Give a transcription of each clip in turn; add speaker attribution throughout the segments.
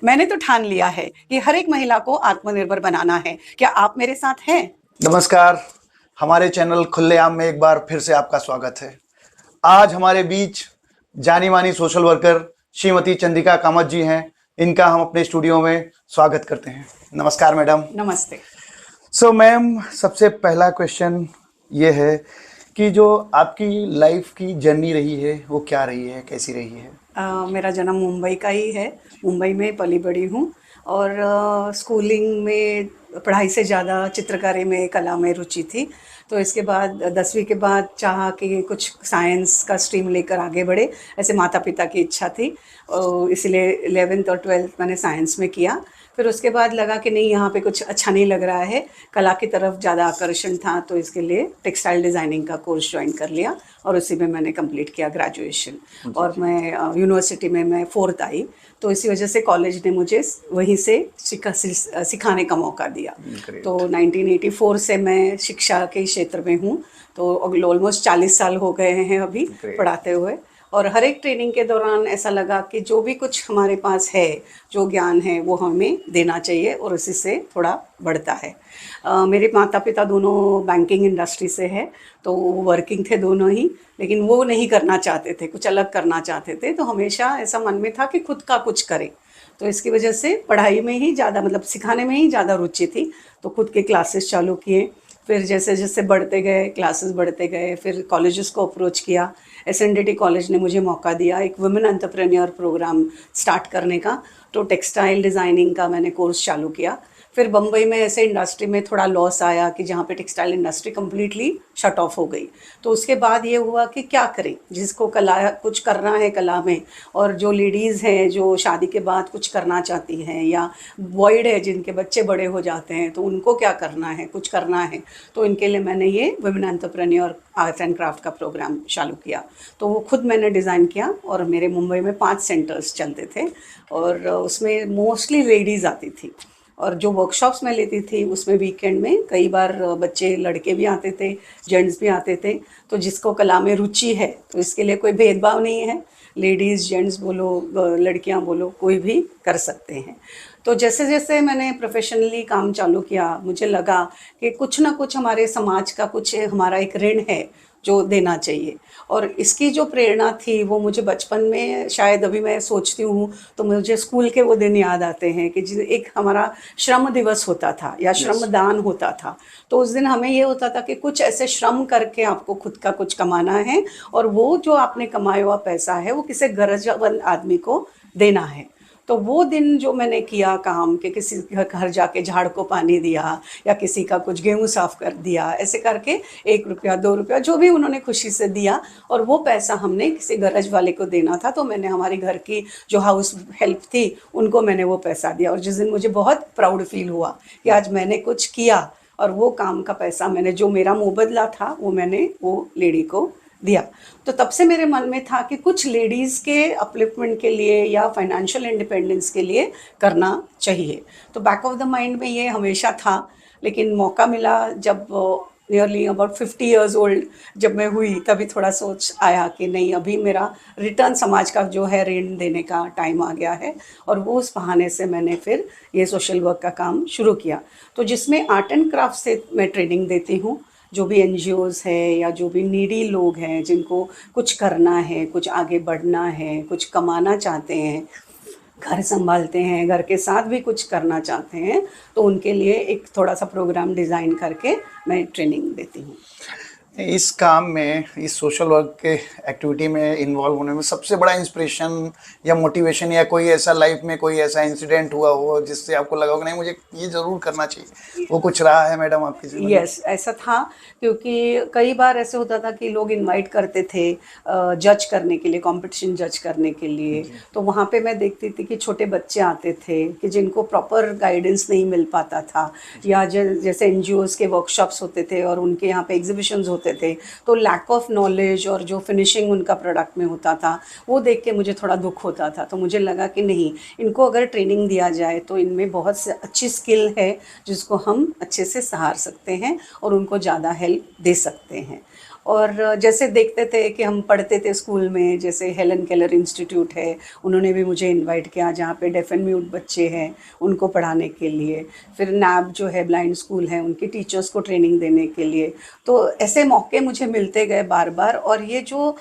Speaker 1: मैंने तो ठान लिया है कि हर एक महिला को आत्मनिर्भर बनाना है। क्या आप मेरे साथ हैं?
Speaker 2: नमस्कार, हमारे चैनल खुलेआम में एक बार फिर से आपका स्वागत है। आज हमारे बीच जानी मानी सोशल वर्कर श्रीमती चंद्रिका कामत जी हैं। इनका हम अपने स्टूडियो में स्वागत करते हैं। नमस्कार मैडम।
Speaker 1: नमस्ते।
Speaker 2: मैम, सबसे पहला क्वेश्चन ये है कि जो आपकी लाइफ की जर्नी रही है वो क्या रही है, कैसी रही है?
Speaker 1: मेरा जन्म मुंबई का ही है। मुंबई में पली बड़ी हूँ और स्कूलिंग में पढ़ाई से ज़्यादा चित्रकारी में, कला में रुचि थी। तो इसके बाद 10वीं के बाद चाहा कि कुछ साइंस का स्ट्रीम लेकर आगे बढ़े, ऐसे माता पिता की इच्छा थी। इसलिए 11th और 12th मैंने साइंस में किया। फिर उसके बाद लगा कि नहीं, यहाँ पे कुछ अच्छा नहीं लग रहा है, कला की तरफ ज़्यादा आकर्षण था, तो इसके लिए टेक्सटाइल डिज़ाइनिंग का कोर्स ज्वाइन कर लिया और उसी में मैंने कंप्लीट किया ग्रेजुएशन। और मैं यूनिवर्सिटी में मैं 4th आई, तो इसी वजह से कॉलेज ने मुझे वहीं से सिखाने का मौका दिया। तो 1984 से मैं शिक्षा के क्षेत्र में हूँ, तो ऑलमोस्ट 40 साल हो गए हैं अभी पढ़ाते हुए। और हर एक ट्रेनिंग के दौरान ऐसा लगा कि जो भी कुछ हमारे पास है, जो ज्ञान है, वो हमें देना चाहिए और उसी से थोड़ा बढ़ता है। मेरे माता पिता दोनों बैंकिंग इंडस्ट्री से है, तो वो वर्किंग थे दोनों ही, लेकिन वो नहीं करना चाहते थे, कुछ अलग करना चाहते थे। तो हमेशा ऐसा मन में था कि खुद का कुछ करें। तो इसकी वजह से पढ़ाई में ही ज़्यादा, मतलब सिखाने में ही ज़्यादा रुचि थी। तो खुद के क्लासेस चालू किए। फिर जैसे जैसे बढ़ते गए, क्लासेस बढ़ते गए, फिर कॉलेजेस को अप्रोच किया। SNDT कॉलेज ने मुझे मौका दिया एक वुमेन एंटरप्रेन्योर प्रोग्राम स्टार्ट करने का। तो टेक्सटाइल डिज़ाइनिंग का मैंने कोर्स चालू किया। फिर बम्बई में ऐसे इंडस्ट्री में थोड़ा लॉस आया कि जहाँ पे textile industry completely shut off हो गई। तो उसके बाद ये हुआ कि क्या करें, जिसको कला कुछ करना है कला में, और जो लेडीज़ हैं जो शादी के बाद कुछ करना चाहती हैं, या वॉइड है जिनके बच्चे बड़े हो जाते हैं, तो उनको क्या करना है, कुछ करना है। तो इनके लिए मैंने ये women entrepreneur art and craft का प्रोग्राम चालू किया। तो वो खुद मैंने डिज़ाइन किया और मेरे मुंबई में 5 सेंटर्स चलते थे और उसमें मोस्टली लेडीज़ आती थी। और जो वर्कशॉप्स मैं लेती थी उसमें वीकेंड में कई बार बच्चे, लड़के भी आते थे, जेंट्स भी आते थे। तो जिसको कला में रुचि है, तो इसके लिए कोई भेदभाव नहीं है, लेडीज़ जेंट्स बोलो, लड़कियां बोलो, कोई भी कर सकते हैं। तो जैसे जैसे मैंने प्रोफेशनली काम चालू किया, मुझे लगा कि कुछ ना कुछ हमारे समाज का, कुछ हमारा एक ऋण है जो देना चाहिए। और इसकी जो प्रेरणा थी वो मुझे बचपन में, शायद अभी मैं सोचती हूँ तो मुझे स्कूल के वो दिन याद आते हैं कि एक हमारा श्रम दिवस होता था या श्रमदान होता था। तो उस दिन हमें ये होता था कि कुछ ऐसे श्रम करके आपको खुद का कुछ कमाना है, और वो जो आपने कमाया हुआ पैसा है वो किसी गरजमंद आदमी को देना है। तो वो दिन जो मैंने किया काम, कि किसी के घर जाके झाड़ को पानी दिया, या किसी का कुछ गेहूं साफ कर दिया, ऐसे करके 1 रुपया 2 रुपया जो भी उन्होंने खुशी से दिया, और वो पैसा हमने किसी गरज वाले को देना था। तो मैंने हमारी घर की जो हाउस हेल्प थी उनको मैंने वो पैसा दिया, और जिस दिन मुझे बहुत प्राउड फील हुआ कि आज मैंने कुछ किया, और वो काम का पैसा मैंने, जो मेरा मुबदला था, वो मैंने वो लेडी को दिया। तो तब से मेरे मन में था कि कुछ लेडीज़ के अपलिफ्टमेंट के लिए या फाइनेंशियल इंडिपेंडेंस के लिए करना चाहिए। तो बैक ऑफ द माइंड में ये हमेशा था। लेकिन मौका मिला जब नियरली अबाउट 50 ईयर्स ओल्ड जब मैं हुई, तभी थोड़ा सोच आया कि नहीं, अभी मेरा रिटर्न समाज का जो है ऋण देने का टाइम आ गया है। और वो उस बहाने से मैंने फिर ये सोशल वर्क का काम शुरू किया। तो जिसमें आर्ट एंड क्राफ्ट से मैं ट्रेनिंग देती हूँ। जो भी NGOs है या जो भी नीडी लोग हैं जिनको कुछ करना है, कुछ आगे बढ़ना है, कुछ कमाना चाहते हैं, घर संभालते हैं, घर के साथ भी कुछ करना चाहते हैं, तो उनके लिए एक थोड़ा सा प्रोग्राम डिज़ाइन करके मैं ट्रेनिंग देती हूँ।
Speaker 2: इस काम में, इस सोशल वर्क के एक्टिविटी में इन्वॉल्व होने में सबसे बड़ा इंस्पिरेशन या मोटिवेशन, या कोई ऐसा लाइफ में कोई ऐसा इंसिडेंट हुआ हो जिससे आपको लगा हो कि नहीं, मुझे ये ज़रूर करना चाहिए, वो कुछ रहा है मैडम आपकी ज़िंदगी में?
Speaker 1: यस, ऐसा था। क्योंकि कई बार ऐसे होता था कि लोग इनवाइट करते थे जज करने के लिए, कंपटीशन जज करने के लिए। तो वहाँ पे मैं देखती थी कि छोटे बच्चे आते थे कि जिनको प्रॉपर गाइडेंस नहीं मिल पाता था, या जैसे NGOs के वर्कशॉप्स होते थे और उनके यहाँ पे एग्जीबिशंस होते थे, तो लैक ऑफ नॉलेज और जो फिनिशिंग उनका प्रोडक्ट में होता था, वो देख के मुझे थोड़ा दुख होता था। तो मुझे लगा कि नहीं, इनको अगर ट्रेनिंग दिया जाए तो इनमें बहुत से अच्छी स्किल है जिसको हम अच्छे से सहार सकते हैं और उनको ज़्यादा हेल्प दे सकते हैं। और जैसे देखते थे कि हम पढ़ते थे स्कूल में, जैसे हेलन केलर इंस्टीट्यूट है, उन्होंने भी मुझे इनवाइट किया, जहाँ पे डेफ एंड म्यूट बच्चे हैं उनको पढ़ाने के लिए। फिर नैब जो है ब्लाइंड स्कूल है, उनके टीचर्स को ट्रेनिंग देने के लिए। तो ऐसे मौके मुझे मिलते गए बार बार। और ये जो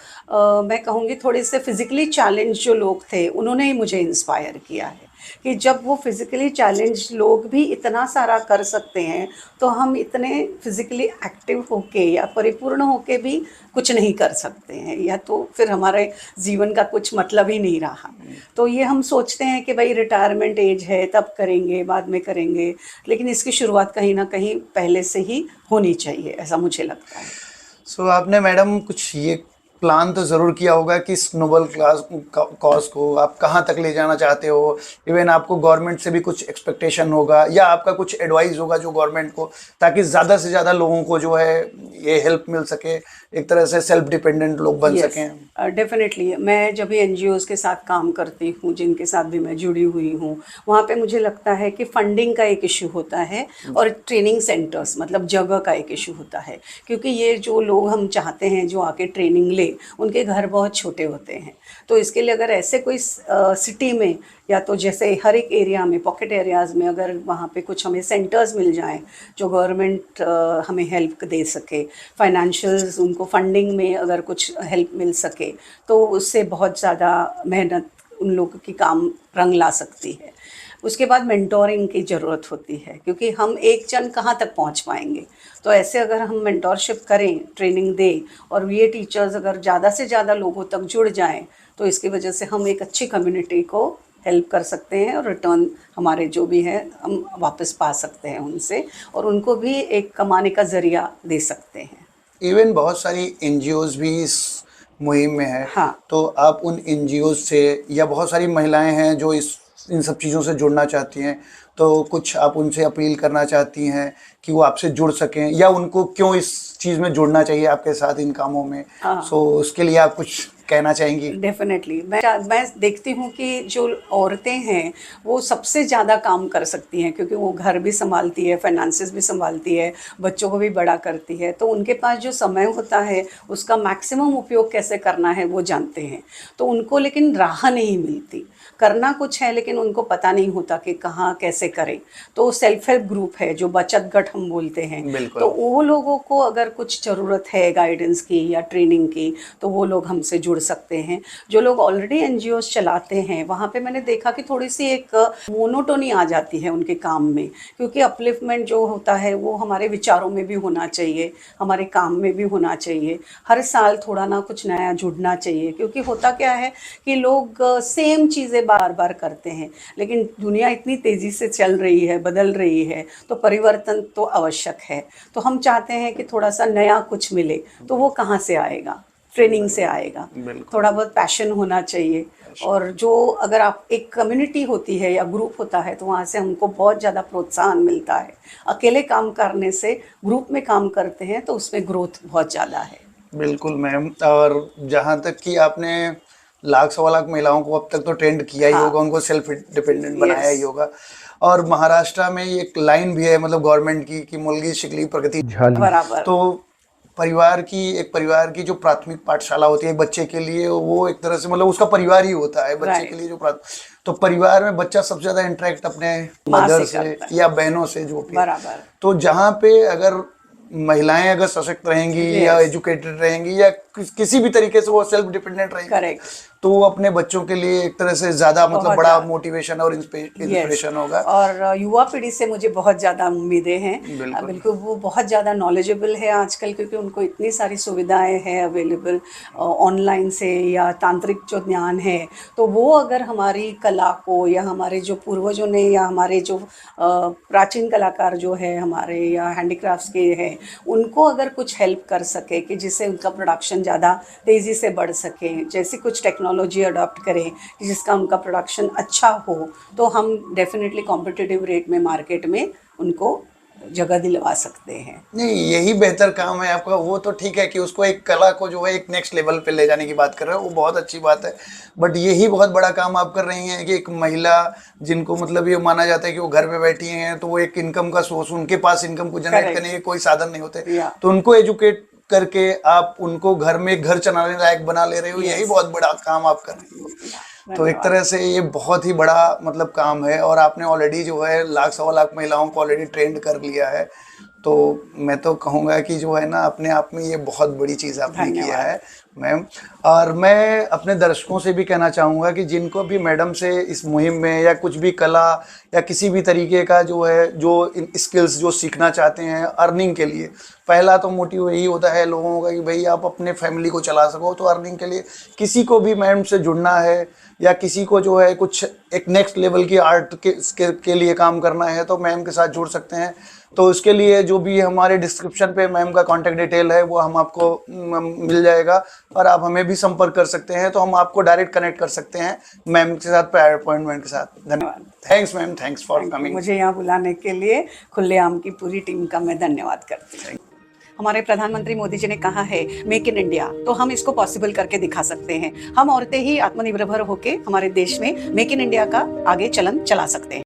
Speaker 1: मैं कहूँगी थोड़े से फिज़िकली चैलेंज जो लोग थे, उन्होंने ही मुझे इंस्पायर किया है कि जब वो फिज़िकली चैलेंज लोग भी इतना सारा कर सकते हैं, तो हम इतने फिज़िकली एक्टिव होके या परिपूर्ण होके भी कुछ नहीं कर सकते हैं, या तो फिर हमारे जीवन का कुछ मतलब ही नहीं रहा। तो ये हम सोचते हैं कि भाई रिटायरमेंट एज है तब करेंगे, बाद में करेंगे, लेकिन इसकी शुरुआत कहीं ना कहीं पहले से ही होनी चाहिए, ऐसा मुझे लगता है।
Speaker 2: सो आपने मैडम कुछ ये प्लान तो ज़रूर किया होगा कि इस नोबल क्लास कॉज को आप कहाँ तक ले जाना चाहते हो। इवन आपको गवर्नमेंट से भी कुछ एक्सपेक्टेशन होगा या आपका कुछ एडवाइस होगा जो गवर्नमेंट को, ताकि ज़्यादा से ज़्यादा लोगों को जो है ये हेल्प मिल सके, एक तरह से सेल्फ डिपेंडेंट लोग बन सकें।
Speaker 1: डेफिनेटली मैं जब भी एनजीओज़ के साथ काम करती हूँ, जिनके साथ भी मैं जुड़ी हुई हूँ, वहाँ पे मुझे लगता है कि फंडिंग का एक इशू होता है और ट्रेनिंग सेंटर्स मतलब जगह का एक इशू होता है। क्योंकि ये जो लोग हम चाहते हैं जो आके ट्रेनिंग ले, उनके घर बहुत छोटे होते हैं। तो इसके लिए अगर ऐसे कोई सिटी में, या तो जैसे हर एक एरिया में, पॉकेट एरियाज़ में, अगर वहाँ पे कुछ हमें सेंटर्स मिल जाएं जो गवर्नमेंट हमें हेल्प दे सके, फाइनेंशियल्स उनको फंडिंग में अगर कुछ हेल्प मिल सके, तो उससे बहुत ज़्यादा मेहनत उन लोगों की काम रंग ला सकती है। उसके बाद मेंटोरिंग की ज़रूरत होती है, क्योंकि हम एक जन कहाँ तक पहुँच पाएंगे। तो ऐसे अगर हम मेंटोरशिप करें, ट्रेनिंग दें, और ये टीचर्स अगर ज़्यादा से ज़्यादा लोगों तक जुड़ जाएं, तो इसकी वजह से हम एक अच्छी कम्युनिटी को हेल्प कर सकते हैं और रिटर्न हमारे जो भी है हम वापस पा सकते हैं उनसे, और उनको भी एक कमाने का ज़रिया दे सकते हैं।
Speaker 2: इवन बहुत सारी एनजीओज भी इस मुहिम में है।
Speaker 1: हाँ।
Speaker 2: तो आप उन एनजीओज से, या बहुत सारी महिलाएं हैं जो इन सब चीज़ों से जुड़ना चाहती हैं, तो कुछ आप उनसे अपील करना चाहती हैं कि वो आपसे जुड़ सकें, या उनको क्यों इस चीज़ में जुड़ना चाहिए आपके साथ इन कामों में?
Speaker 1: हाँ।
Speaker 2: सो उसके लिए आप कुछ कहना चाहेंगी?
Speaker 1: डेफिनेटली मैं देखती हूँ कि जो औरतें हैं वो सबसे ज़्यादा काम कर सकती हैं, क्योंकि वो घर भी संभालती है, फाइनेंसेस भी संभालती है, बच्चों को भी बड़ा करती है। तो उनके पास जो समय होता है उसका मैक्सिमम उपयोग कैसे करना है वो जानते हैं। तो उनको लेकिन राह नहीं मिलती, करना कुछ है लेकिन उनको पता नहीं होता कि कहाँ कैसे करें। तो सेल्फ हेल्प ग्रुप है जो बचत गट हम बोलते हैं, तो वो लोगों को अगर कुछ ज़रूरत है गाइडेंस की या ट्रेनिंग की, तो वो लोग हमसे जुड़ सकते हैं। जो लोग ऑलरेडी एनजीओज चलाते हैं, वहाँ पे मैंने देखा कि थोड़ी सी एक मोनोटोनी आ जाती है उनके काम में, क्योंकि अपलिफ्टमेंट जो होता है वो हमारे विचारों में भी होना चाहिए, हमारे काम में भी होना चाहिए। हर साल थोड़ा ना कुछ नया जुड़ना चाहिए, क्योंकि होता क्या है कि लोग सेम चीज़ें बार बार करते हैं, लेकिन दुनिया इतनी तेज़ी से चल रही है, बदल रही है, तो परिवर्तन तो आवश्यक है। तो हम चाहते हैं कि थोड़ा सा नया कुछ मिले, तो वो कहाँ से आएगा? ट्रेनिंग से आएगा। थोड़ा बहुत पैशन होना चाहिए, और जो अगर आप एक कम्युनिटी होती है या ग्रुप होता है, तो वहाँ से हमको बहुत ज़्यादा प्रोत्साहन मिलता है। अकेले काम करने से, ग्रुप में काम करते हैं तो उसमें ग्रोथ बहुत ज़्यादा है।
Speaker 2: बिल्कुल मैम। और जहाँ तक कि आपने लाख सवा लाख महिलाओं को अब तक तो ट्रेंड किया ही होगा, उनको सेल्फ डिपेंडेंट बनाया ही होगा। और महाराष्ट्र में एक लाइन भी है मतलब गवर्नमेंट की कि मुलगी शिकली प्रगति झाली।
Speaker 1: बराबर।
Speaker 2: तो परिवार की जो प्राथमिक पाठशाला होती है बच्चे के लिए, वो एक तरह से मतलब उसका परिवार ही होता है बच्चे के लिए। जो तो परिवार में बच्चा सबसे ज्यादा इंटरेक्ट अपने मदर से या बहनों से जो भी।
Speaker 1: बराबर।
Speaker 2: तो जहाँ पे अगर महिलाएं अगर सशक्त रहेंगी या एजुकेटेड रहेंगी या किसी भी तरीके से वो सेल्फ डिपेंडेंट रहेंगी, तो वो अपने बच्चों के लिए एक तरह से ज़्यादा मतलब बड़ा मोटिवेशन और इंस्पिरेशन होगा।
Speaker 1: और युवा पीढ़ी से मुझे बहुत ज़्यादा उम्मीदें हैं। बिल्कुल वो बहुत ज़्यादा नॉलेजेबल है आजकल, क्योंकि उनको इतनी सारी सुविधाएं हैं अवेलेबल ऑनलाइन से, या तांत्रिक जो ज्ञान है, तो वो अगर हमारी कला को, या हमारे जो पूर्वजों ने, या हमारे जो प्राचीन कलाकार जो है हमारे, या हैंडीक्राफ्ट्स के हैं, उनको अगर कुछ हेल्प कर सके कि जिससे उनका प्रोडक्शन ज़्यादा तेज़ी से बढ़ सके, जैसी कुछ टेक्नोलॉजी अडॉप्ट करें जिसका उनका प्रोडक्शन अच्छा हो, तो हम डेफिनेटली कॉम्पिटिटिव रेट में मार्केट में उनको जगह दिलवा सकते हैं।
Speaker 2: नहीं, यही बेहतर काम है आपका। वो तो ठीक है कि उसको एक कला को जो है एक नेक्स्ट लेवल पे ले जाने की बात कर रहे हो, वो बहुत अच्छी बात है। बट यही बहुत बड़ा काम आप कर रही हैं कि एक महिला जिनको मतलब ये माना जाता है कि वो घर पे बैठी हैं, तो वो एक इनकम का सोर्स, उनके पास इनकम को जनरेट करने के कोई साधन नहीं होते, तो उनको एजुकेट करके आप उनको घर में घर चलाने लायक बना ले रहे हो, यही बहुत बड़ा काम आप कर रहे हो। तो एक तरह से ये बहुत ही बड़ा मतलब काम है, और आपने ऑलरेडी जो है लाख सवा लाख महिलाओं को ऑलरेडी ट्रेंड कर लिया है। तो मैं तो कहूँगा कि जो है ना, अपने आप में ये बहुत बड़ी चीज़ आपने किया है मैम। और मैं अपने दर्शकों से भी कहना चाहूँगा कि जिनको भी मैडम से इस मुहिम में या कुछ भी कला या किसी भी तरीके का जो है, जो स्किल्स जो सीखना चाहते हैं अर्निंग के लिए, पहला तो मोटिव यही होता है लोगों का कि भाई आप अपने फैमिली को चला सको। तो अर्निंग के लिए किसी को भी मैम से जुड़ना है या किसी को जो है कुछ एक नेक्स्ट लेवल की आर्ट के लिए काम करना है, तो मैम के साथ जुड़ सकते हैं। तो उसके लिए जो भी हमारे डिस्क्रिप्शन पे मैम का कांटेक्ट डिटेल है वो हम आपको मिल जाएगा, और आप हमें भी संपर्क कर सकते हैं, तो हम आपको डायरेक्ट कनेक्ट कर सकते हैं मैम के साथ, प्रायर अपॉइंटमेंट के साथ। धन्यवाद। Thanks ma'am, thanks for coming.
Speaker 1: मुझे यहाँ बुलाने के लिए खुलेआम की पूरी टीम का मैं धन्यवाद करती हूँ। हमारे प्रधानमंत्री मोदी जी ने कहा है मेक इन इंडिया, तो हम इसको पॉसिबल करके दिखा सकते हैं। हम औरतें ही आत्मनिर्भर होकर हमारे देश में मेक इन इंडिया का आगे चलन चला सकते हैं।